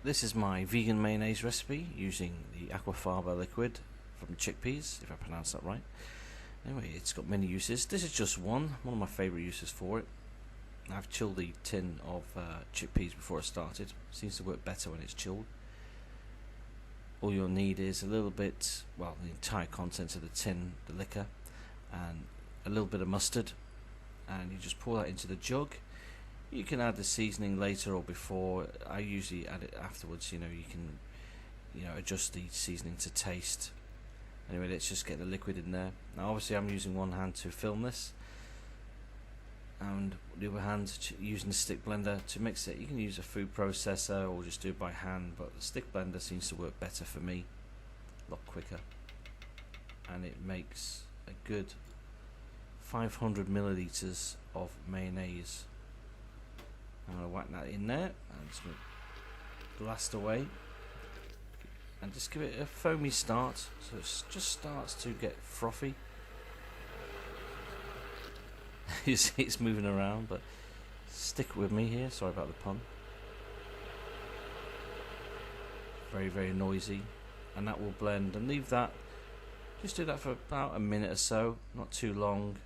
this is my vegan mayonnaise recipe using the Aquafaba liquid from chickpeas, if I pronounce that right. Anyway, it's got many uses. This is just one of my favourite uses for it. I've chilled the tin of chickpeas before I started. Seems to work better when it's chilled. All you'll need is a little bit, well, the entire contents of the tin, the liquor, and a little bit of mustard, and you just pour that into the jug. You can add the seasoning later or before. I usually add it afterwards. You can adjust the seasoning to taste. Anyway, let's just get the liquid in there. Now obviously I'm using one hand to film this, and the other hand using the stick blender to mix it. You can use a food processor or just do it by hand, but the stick blender seems to work better for me, a lot quicker, and it makes a good 500 milliliters of mayonnaise. I'm going to whack that in there and just going to blast away and just give it a foamy start, so it just starts to get frothy. You see it's moving around, but stick with me here, sorry about the pun. Very, very noisy, and that will blend, and leave that, just do that for about a minute or so, not too long,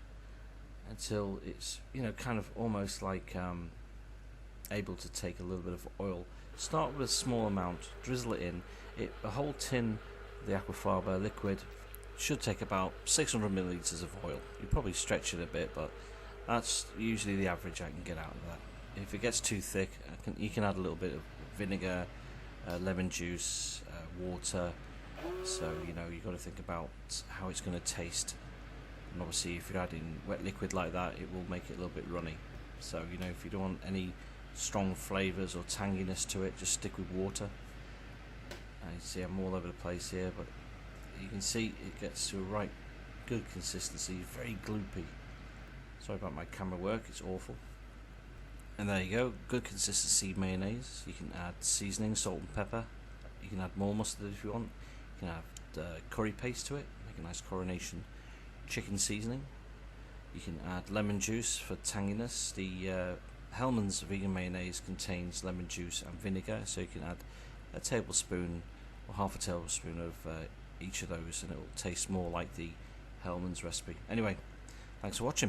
until it's kind of almost like able to take a little bit of oil. Start with a small amount, drizzle it in. A whole tin of the Aquafaba liquid should take about 600 milliliters of oil. You probably stretch it a bit, but that's usually the average I can get out of that. If it gets too thick, you can add a little bit of vinegar, lemon juice, water. So you've got to think about how it's going to taste. And obviously, if you're adding wet liquid like that, it will make it a little bit runny. So if you don't want any strong flavors or tanginess to it, just stick with water. You see I'm all over the place here, but you can see it gets to a right good consistency, very gloopy. Sorry about my camera work, it's awful. And there you go, good consistency mayonnaise. You can add seasoning, salt and pepper. You can add more mustard if you want. You can add curry paste to it, make a nice coronation chicken seasoning. You can add lemon juice for tanginess. The Hellmann's vegan mayonnaise contains lemon juice and vinegar, so you can add a tablespoon or half a tablespoon of each of those, and it will taste more like the Hellmann's recipe. Anyway, thanks for watching.